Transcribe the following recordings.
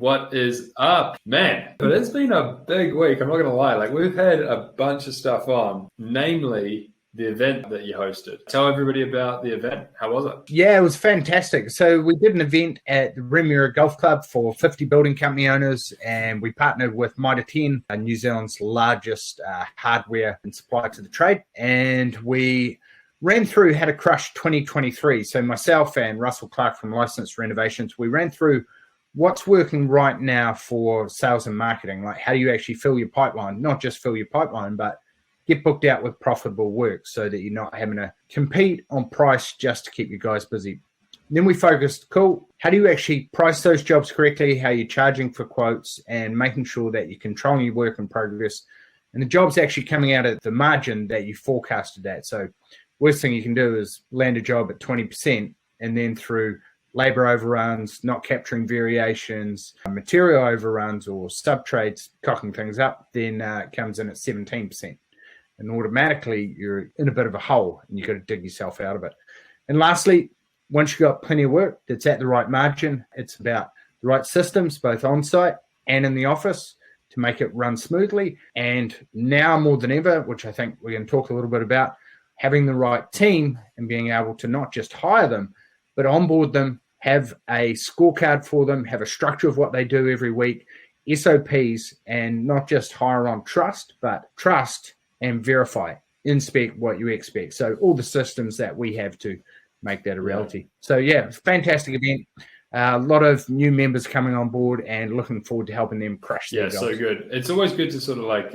What is up, man? But it's been a big week. I'm not going to lie. Like, we've had a bunch of stuff on, namely the event that you hosted. Tell everybody about the event. How was it? Yeah, it was fantastic. So we did an event at the Remuera Golf Club for 50 building company owners, and we partnered with Mitre 10, New Zealand's largest hardware and supplier to the trade. And we ran through how to crush 2023. So myself and Russell Clark from Licensed Renovations, we ran through what's working right now for sales and marketing. Like, how do you actually fill your pipeline? Not just fill your pipeline, but get booked out with profitable work so that you're not having to compete on price just to keep you guys busy. Then we focused, how do you actually price those jobs correctly? How you're charging for quotes and making sure that you're controlling your work in progress and the job's actually coming out at the margin that you forecasted at. So worst thing you can do is land a job at 20% and then through labor overruns, not capturing variations, material overruns or sub-trades cocking things up, then it comes in at 17%. And automatically you're in a bit of a hole and you've got to dig yourself out of it. And lastly, once you've got plenty of work that's at the right margin, it's about the right systems, both on-site and in the office, to make it run smoothly. And now more than ever, which I think we're going to talk a little bit about, having the right team and being able to not just hire them, but onboard them, have a scorecard for them, have a structure of what they do every week, SOPs, and not just hire on trust, but trust and verify, inspect what you expect. So all the systems that we have to make that a reality. So yeah, fantastic event. A lot of new members coming on board and looking forward to helping them crush their goals. So good. It's always good to sort of like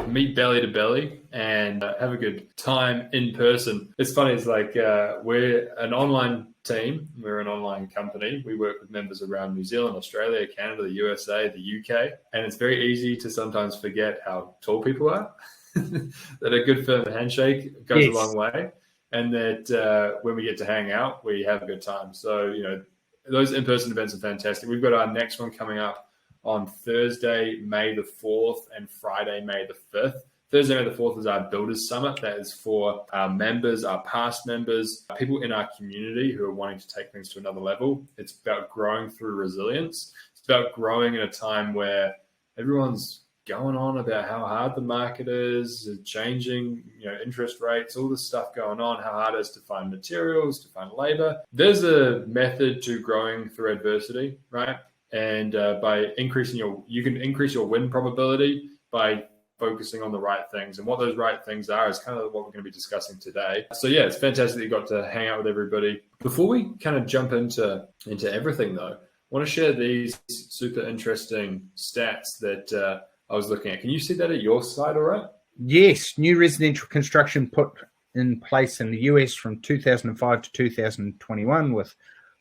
meet belly to belly and have a good time in person. It's funny. It's like we're an online team. We're an online company. We work with members around New Zealand, Australia, Canada, the USA, the UK. And it's very easy to sometimes forget how tall people are. That a good firm handshake goes a long way, and that when we get to hang out, we have a good time. So, you know, those in-person events are fantastic. We've got our next one coming up on Thursday, May the 4th, and Friday, May the 5th. Thursday, May the 4th is our Builders Summit. That is for our members, our past members, people in our community who are wanting to take things to another level. It's about growing through resilience. It's about growing in a time where everyone's going on about how hard the market is, changing, interest rates, all this stuff going on, how hard it is to find materials, to find labor. There's a method to growing through adversity, right? And by you can increase your win probability by focusing on the right things. And what those right things are is kind of what we're going to be discussing today. So yeah, it's fantastic that you got to hang out with everybody. Before we kind of jump into everything though, I want to share these super interesting stats that I was looking at. Can you see that at your side all right? Yes. New residential construction put in place in the US from 2005 to 2021 with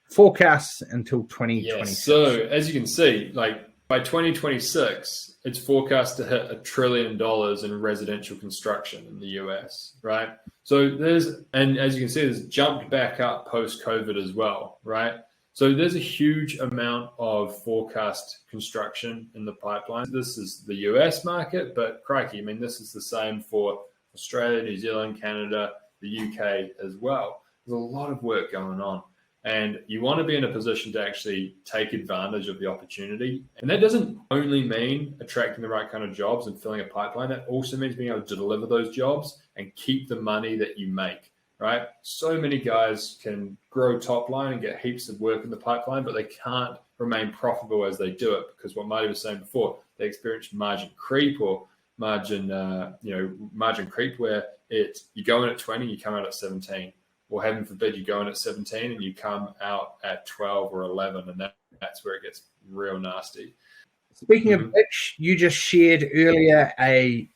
forecasts until 2026. Yes. So as you can see, like by 2026, it's forecast to hit $1 trillion in residential construction in the US, right? So and as you can see, there's jumped back up post-COVID as well, right? So there's a huge amount of forecast construction in the pipeline. This is the US market, but crikey, I mean, this is the same for Australia, New Zealand, Canada, the UK as well. There's a lot of work going on. And you want to be in a position to actually take advantage of the opportunity. And that doesn't only mean attracting the right kind of jobs and filling a pipeline. That also means being able to deliver those jobs and keep the money that you make. Right? So many guys can grow top line and get heaps of work in the pipeline, but they can't remain profitable as they do it because what Marty was saying before, they experience margin creep or margin creep where you go in at 20, you come out at 17, or heaven forbid you go in at 17 and you come out at 12 or 11, and that's where it gets real nasty. Speaking of which, you just shared earlier a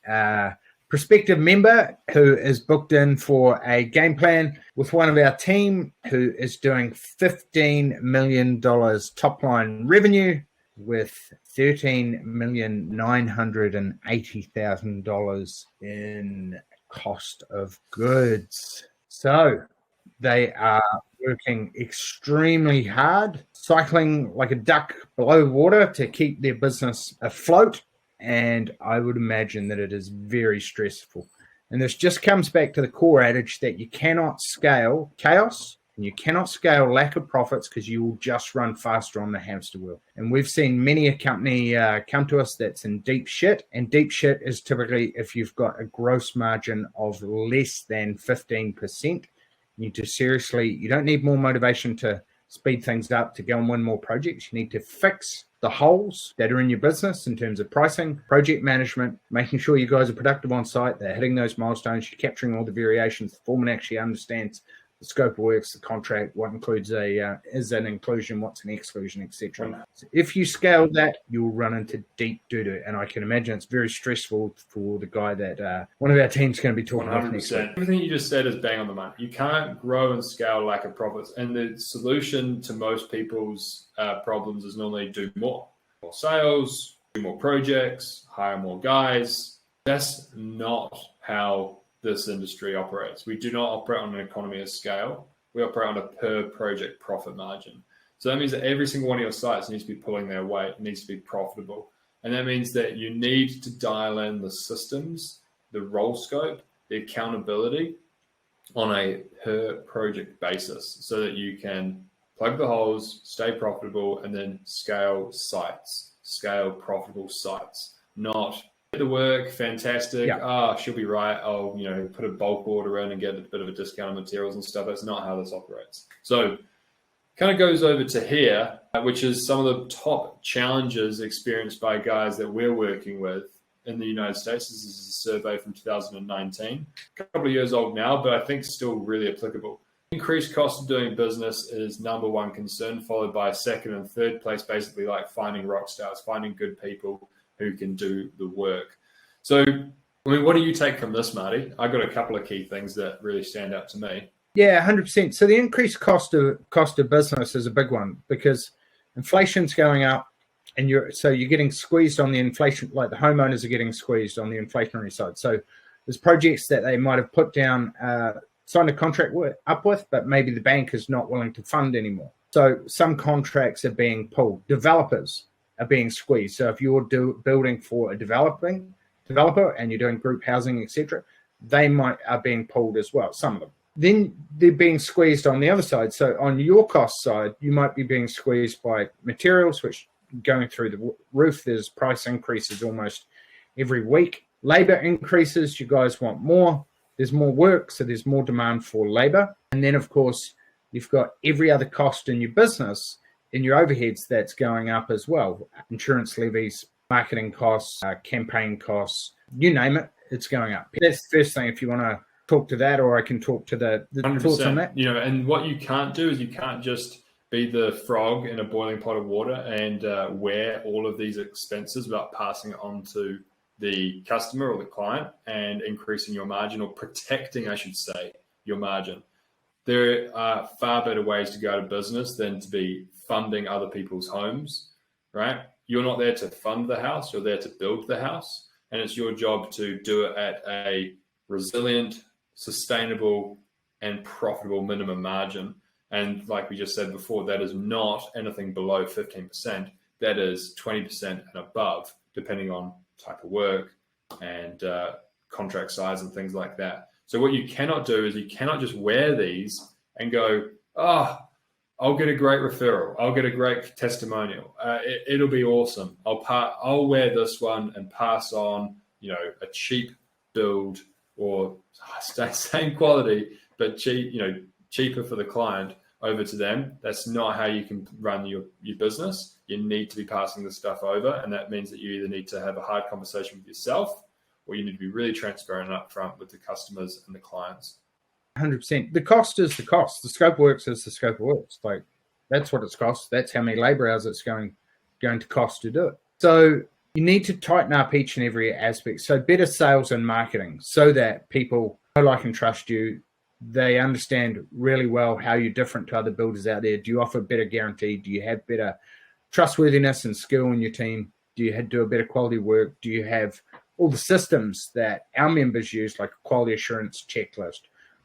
prospective member who is booked in for a game plan with one of our team who is doing $15 million top line revenue with $13,980,000 in cost of goods. So they are working extremely hard, cycling like a duck below water to keep their business afloat. And I would imagine that it is very stressful. And this just comes back to the core adage that you cannot scale chaos And you cannot scale lack of profits because you will just run faster on the hamster wheel. And we've seen many a company come to us that's in deep shit. And deep shit is typically if you've got a gross margin of less than 15%. You need to seriously, you don't need more motivation to speed things up to go and win more projects. You need to fix the holes that are in your business in terms of pricing, project management, making sure you guys are productive on site, they're hitting those milestones, you're capturing all the variations, the foreman actually understands the scope of works, the contract, what includes is an inclusion, what's an exclusion, etc. So if you scale that, you'll run into deep doo-doo. And I can imagine it's very stressful for the guy that one of our team's going to be talking about next week. Everything you just said is bang on the money. You can't grow and scale lack of profits. And the solution to most people's problems is normally do more sales, do more projects, hire more guys. That's not how this industry operates. We do not operate on an economy of scale. We operate on a per project profit margin. So that means that every single one of your sites needs to be pulling their weight, it needs to be profitable. And that means that you need to dial in the systems, the role scope, the accountability on a per project basis so that you can plug the holes, stay profitable, and then scale profitable sites, not the work, fantastic. She'll be right. I'll, put a bulk order in and get a bit of a discount on materials and stuff. That's not how this operates. So kind of goes over to here, which is some of the top challenges experienced by guys that we're working with in the United States. This is a survey from 2019, a couple of years old now, but I think still really applicable. Increased cost of doing business is number one concern, followed by second and third place, basically like finding rock stars, finding good people who can do the work. So, what do you take from this, Marty? I got a couple of key things that really stand out to me. Yeah, 100%. So the increased cost of business is a big one because inflation's going up, and you're getting squeezed on the inflation, like the homeowners are getting squeezed on the inflationary side. So there's projects that they might have put down, signed a contract up with, but maybe the bank is not willing to fund anymore. So some contracts are being pulled. Developers are being squeezed. So if you're building for a developer and you're doing group housing, etc., they are being pulled as well, some of them. Then they're being squeezed on the other side. So on your cost side, you might be being squeezed by materials, which going through the roof. There's price increases almost every week. Labor increases. You guys want more. There's more work, so there's more demand for labor. And then, of course, you've got every other cost in your business, in your overheads, that's going up as well. Insurance levies, marketing costs, campaign costs, you name it, it's going up. That's the first thing. If you want to talk to that, or I can talk to the thoughts on that. And what you can't do is you can't just be the frog in a boiling pot of water and wear all of these expenses without passing it on to the customer or the client and increasing your margin, or protecting, I should say, your margin. There are far better ways to go to business than to be funding other people's homes, right? You're not there to fund the house, you're there to build the house. And it's your job to do it at a resilient, sustainable, and profitable minimum margin. And like we just said before, that is not anything below 15%. That is 20% and above, depending on type of work and contract size and things like that. So what you cannot do is you cannot just wear these and go, I'll get a great referral, I'll get a great testimonial, it'll be awesome. I'll wear this one and pass on, a cheap build, or same quality but cheaper for the client over to them. That's not how you can run your business. You need to be passing this stuff over, and that means that you either need to have a hard conversation with yourself, or you need to be really transparent and upfront with the customers and the clients. 100%. The cost is the cost. The scope of works is the scope of works. Like, that's what it's cost. That's how many labor hours it's going to cost to do it. So you need to tighten up each and every aspect. So better sales and marketing, so that people know, like, and trust you. They understand really well how you're different to other builders out there. Do you offer better guarantee? Do you have better trustworthiness and skill in your team? Do you do a better quality work? Do you have all the systems that our members use, like a quality assurance checklist,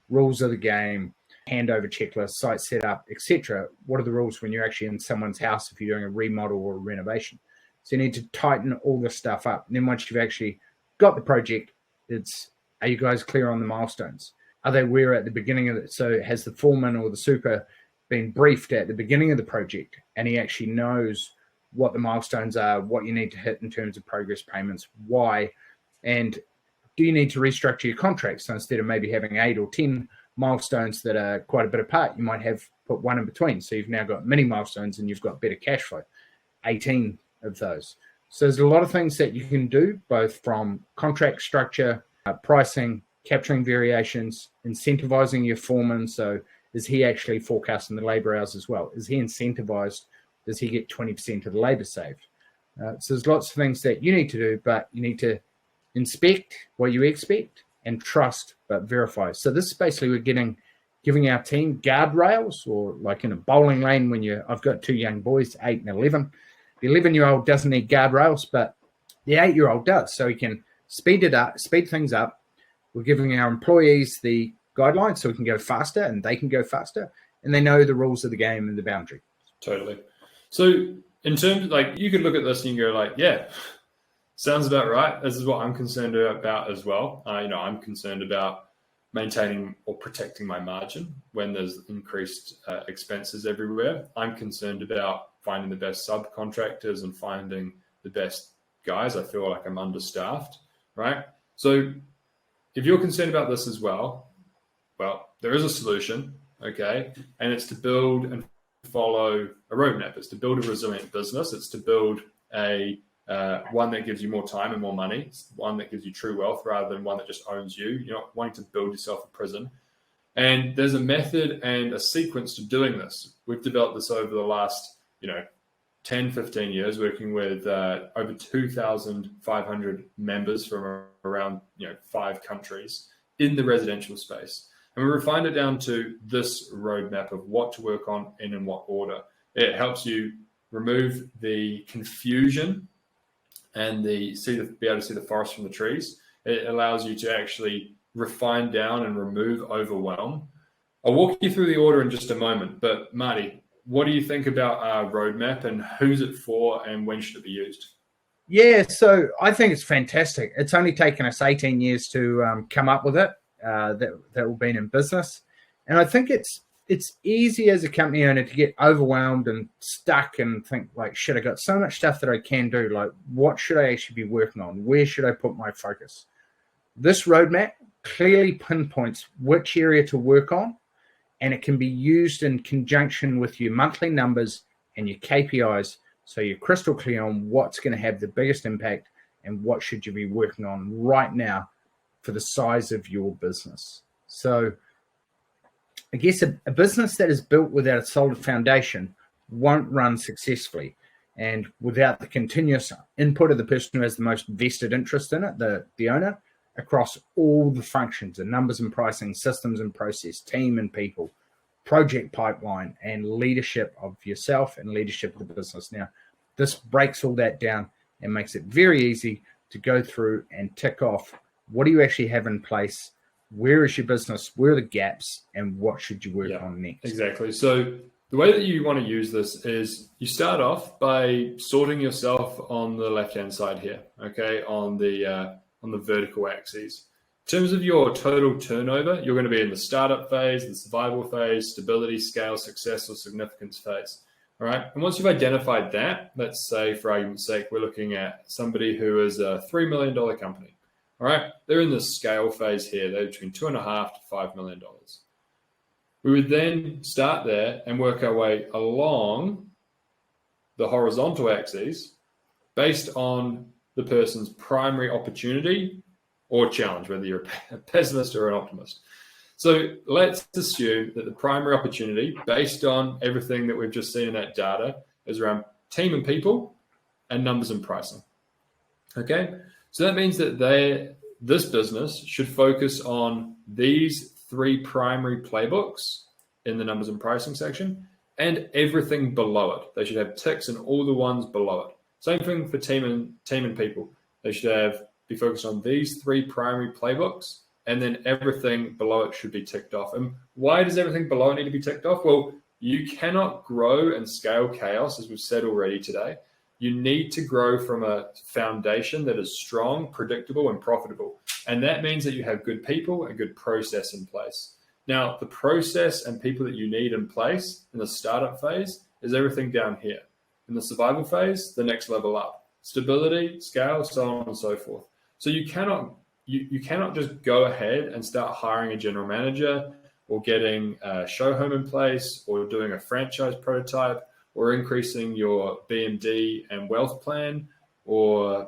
rules of the game, handover checklist, site setup, etc.? What are the rules when you're actually in someone's house if you're doing a remodel or a renovation? So you need to tighten all this stuff up. And then once you've actually got the project, are you guys clear on the milestones? Are they aware at the beginning of it? So has the foreman or the super been briefed at the beginning of the project, and he actually knows what the milestones are, what you need to hit in terms of progress payments, why, and do you need to restructure your contract? So instead of maybe having 8 or 10 milestones that are quite a bit apart, you might have put one in between. So you've now got mini milestones and you've got better cash flow, 18 of those. So there's a lot of things that you can do, both from contract structure, pricing, capturing variations, incentivizing your foreman. So is he actually forecasting the labor hours as well? Is he incentivized? Does he get 20% of the labor saved? So there's lots of things that you need to do, but you need to inspect what you expect and trust, but verify. So this is basically we're giving our team guardrails, or like in a bowling lane when I've got 2 young boys, 8 and 11. The 11-year-old doesn't need guardrails, but the 8-year-old does. So he can speed things up. We're giving our employees the guidelines so we can go faster and they can go faster, and they know the rules of the game and the boundary. Totally. So in terms of, like, you could look at this and you go like, yeah, sounds about right. This is what I'm concerned about as well. I'm concerned about maintaining or protecting my margin when there's increased expenses everywhere. I'm concerned about finding the best subcontractors and finding the best guys. I feel like I'm understaffed, right? So if you're concerned about this as well, there is a solution, okay? And it's to build and follow a roadmap. It's to build a resilient business. It's to build a one that gives you more time and more money. It's one that gives you true wealth rather than one that just owns you. You're not wanting to build yourself a prison. And there's a method and a sequence to doing this. We've developed this over the last, 10, 15 years, working with over 2,500 members from around 5 countries in the residential space. And we refined it down to this roadmap of what to work on and in what order. It helps you remove the confusion and be able to see the forest from the trees. It allows you to actually refine down and remove overwhelm. I'll walk you through the order in just a moment, but Marti, what do you think about our roadmap and who's it for and when should it be used? Yeah, so I think it's fantastic. It's only taken us 18 years to come up with it, that we've been in business. And I think it's easy as a company owner to get overwhelmed and stuck and think like, shit, I got so much stuff that I can do. Like, what should I actually be working on? Where should I put my focus? This roadmap clearly pinpoints which area to work on, and it can be used in conjunction with your monthly numbers and your KPIs, so you're crystal clear on what's going to have the biggest impact and what should you be working on right now for the size of your business. So I guess a business that is built without a solid foundation won't run successfully. And without the continuous input of the person who has the most vested interest in it, the owner, across all the functions, the numbers and pricing, systems and process, team and people, project pipeline, and leadership of yourself and leadership of the business. Now, this breaks all that down and makes it very easy to go through and tick off what do you actually have in place, where is your business, where are the gaps, and what should you work on next. Exactly. So the way that you want to use this is you start off by sorting yourself on the left-hand side here, okay, on the vertical axis. In terms of your total turnover, you're going to be in the startup phase, the survival phase, stability, scale, success, or significance phase. All right. And once you've identified that, let's say for argument's sake, we're looking at somebody who is a $3 million company. All right. They're in the scale phase here. They're between $2.5 to $5 million. We would then start there and work our way along the horizontal axis based on the person's primary opportunity or challenge, whether you're a pessimist or an optimist. So let's assume that the primary opportunity, based on everything that we've just seen in that data, is around team and people and numbers and pricing. Okay, so that means that this business should focus on these 3 primary playbooks in the numbers and pricing section and everything below it. They should have ticks in all the ones below it. Same thing for team and people. They should be focused on these 3 primary playbooks, and then everything below it should be ticked off. And why does everything below it need to be ticked off? Well, you cannot grow and scale chaos, as we've said already today. You need to grow from a foundation that is strong, predictable, and profitable. And that means that you have good people and good process in place. Now, the process and people that you need in place in the startup phase is everything down here. In the survival phase, the next level up. Stability, scale, so on and so forth. So you cannot just go ahead and start hiring a general manager or getting a show home in place or doing a franchise prototype or increasing your BMD and wealth plan or,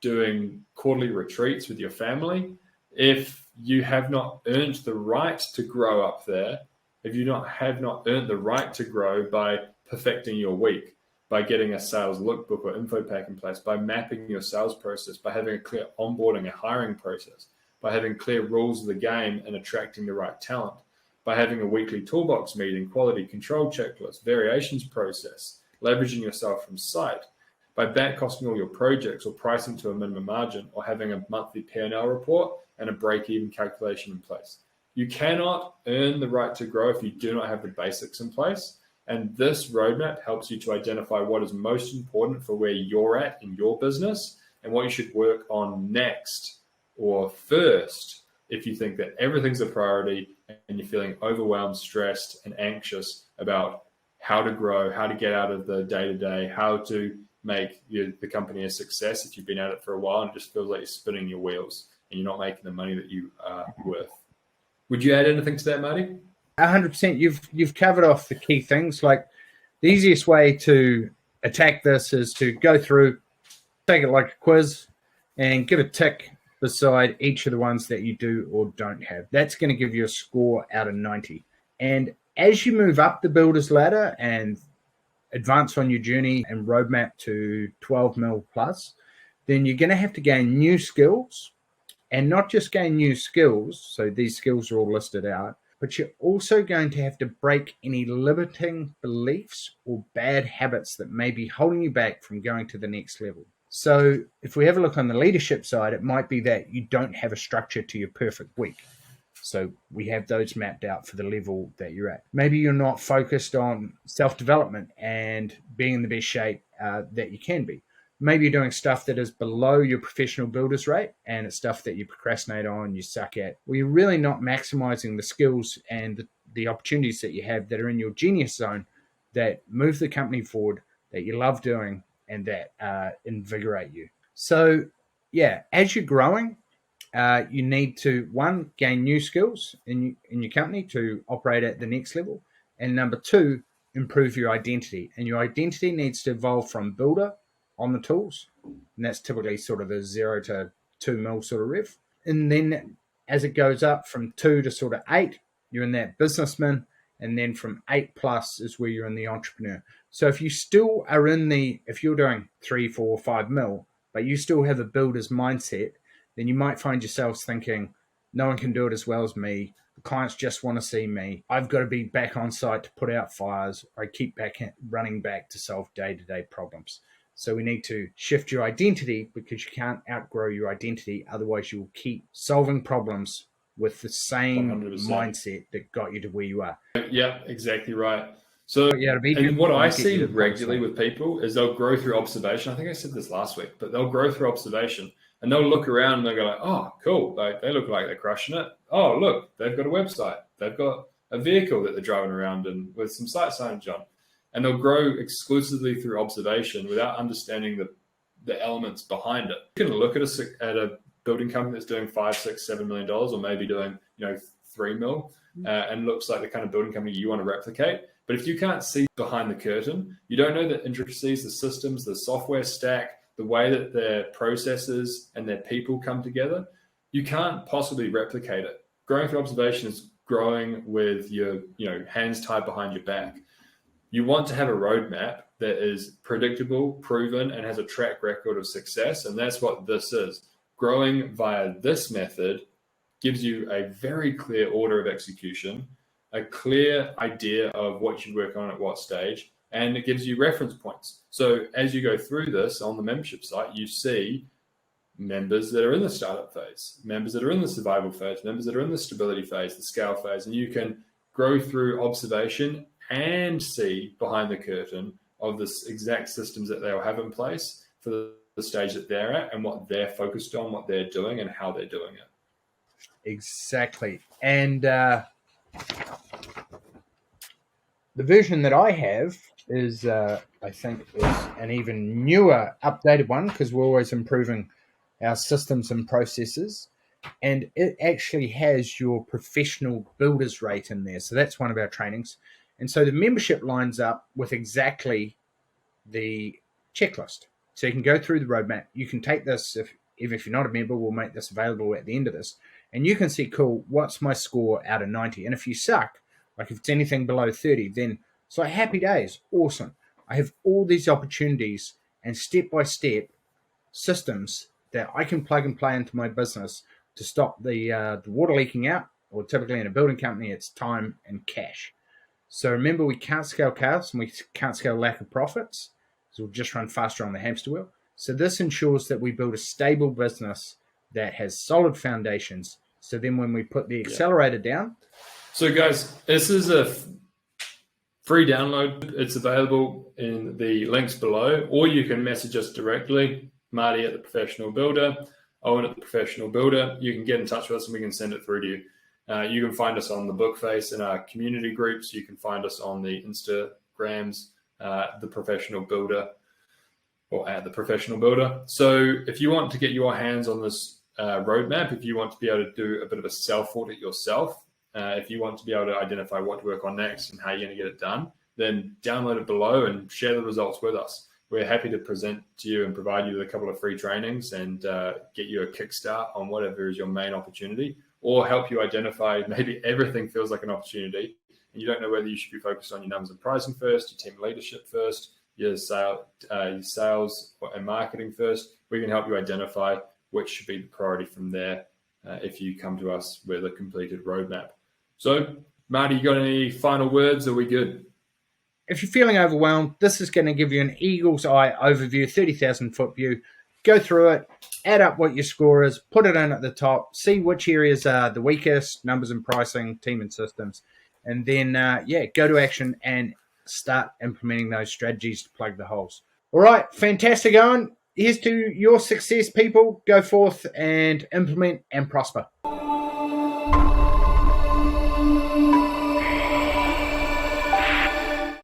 doing quarterly retreats with your family. If you have not earned the right to grow up there, if you have not earned the right to grow by perfecting your week, by getting a sales lookbook or info pack in place, by mapping your sales process, by having a clear onboarding and hiring process, by having clear rules of the game and attracting the right talent, by having a weekly toolbox meeting, quality control checklist, variations process, leveraging yourself from site, by back costing all your projects or pricing to a minimum margin or having a monthly P&L report and a break-even calculation in place. You cannot earn the right to grow if you do not have the basics in place. And this roadmap helps you to identify what is most important for where you're at in your business and what you should work on next or first if you think that everything's a priority and you're feeling overwhelmed, stressed, and anxious about how to grow, how to get out of the day-to-day, how to make the company a success if you've been at it for a while and it just feels like you're spinning your wheels and you're not making the money that you are worth. Would you add anything to that, Marty? 100%. You've covered off the key things. Like the easiest way to attack this is to go through, take it like a quiz, and give a tick beside each of the ones that you do or don't have. That's going to give you a score out of 90. And as you move up the builder's ladder and advance on your journey and roadmap to 12 mil plus, then you're going to have to gain new skills, and not just gain new skills. So these skills are all listed out, but you're also going to have to break any limiting beliefs or bad habits that may be holding you back from going to the next level. So if we have a look on the leadership side, it might be that you don't have a structure to your perfect week. So we have those mapped out for the level that you're at. Maybe you're not focused on self-development and being in the best shape that you can be. Maybe you're doing stuff that is below your professional builder's rate and it's stuff that you procrastinate on, you suck at. Well, you're really not maximizing the skills and the opportunities that you have that are in your genius zone that move the company forward, that you love doing, and that invigorate you. So, yeah, as you're growing, you need to, one, gain new skills in your company to operate at the next level. And number two, improve your identity. And your identity needs to evolve from builder on the tools. And that's typically sort of the 0 to 2 mil sort of rev. And then as it goes up from 2 to sort of 8, you're in that businessman. And then from 8 plus is where you're in the entrepreneur. So if you still are if you're doing 3, 4, 5 mil, but you still have a builder's mindset, then you might find yourselves thinking, no one can do it as well as me. The clients just want to see me. I've got to be back on site to put out fires. I keep running back to solve day-to-day problems. So we need to shift your identity because you can't outgrow your identity. Otherwise, you'll keep solving problems with the same 100%. Mindset that got you to where you are. Yeah, exactly right. So, and what I see regularly with people is they'll grow through observation. I think I said this last week, but they'll grow through observation and they'll look around and they'll go like, oh, cool. They look like they're crushing it. Oh, look, they've got a website. They've got a vehicle that they're driving around in with some sight signage on. And they'll grow exclusively through observation without understanding the elements behind it. You can look at a building company that's doing $5, $6, $7 million, or maybe doing 3 mil, and looks like the kind of building company you want to replicate. But if you can't see behind the curtain, you don't know the intricacies, the systems, the software stack, the way that their processes and their people come together, you can't possibly replicate it. Growing through observation is growing with your hands tied behind your back. You want to have a roadmap that is predictable, proven, and has a track record of success. And that's what this is. Growing via this method gives you a very clear order of execution, a clear idea of what you work on at what stage, and it gives you reference points. So as you go through this on the membership site, you see members that are in the startup phase, members that are in the survival phase, members that are in the stability phase, the scale phase, and you can grow through observation and see behind the curtain of this exact systems that they'll have in place for the the stage that they're at and what they're focused on, what they're doing, and how they're doing it. Exactly. And the version that I have is, I think, is an even newer, updated one, because we're always improving our systems and processes. And it actually has your professional builders rate in there. So that's one of our trainings. And so the membership lines up with exactly the checklist. So you can go through the roadmap. You can take this, if you're not a member, we'll make this available at the end of this. And you can see, cool, what's my score out of 90? And if you suck, like if it's anything below 30, then it's like happy days. Awesome. I have all these opportunities and step-by-step systems that I can plug and play into my business to stop the water leaking out, or typically in a building company, it's time and cash. So remember, we can't scale chaos and we can't scale lack of profits. So we'll just run faster on the hamster wheel. So this ensures that we build a stable business that has solid foundations. So then when we put the accelerator down. So guys, this is a free download. It's available in the links below, or you can message us directly, Marti at The Professional Builder, Owen at The Professional Builder. You can get in touch with us and we can send it through to you. You can find us on the Bookface in our community groups. You can find us on the Instagrams, The Professional Builder, or at The Professional Builder. So if you want to get your hands on this roadmap, if you want to be able to do a bit of a self-audit yourself, if you want to be able to identify what to work on next and how you're going to get it done, then download it below and share the results with us. We're happy to present to you and provide you with a couple of free trainings and get you a kickstart on whatever is your main opportunity, or help you identify maybe everything feels like an opportunity and you don't know whether you should be focused on your numbers and pricing first, your team leadership first, your sales and marketing first. We can help you identify which should be the priority from there if you come to us with a completed roadmap. So, Marti, you got any final words? Are we good? If you're feeling overwhelmed, this is going to give you an eagle's eye overview, 30,000-foot view. Go through it, add up what your score is, put it in at the top, see which areas are the weakest, numbers and pricing, team and systems, and then, go to action and start implementing those strategies to plug the holes. All right, fantastic, Owen. Here's to your success, people. Go forth and implement and prosper.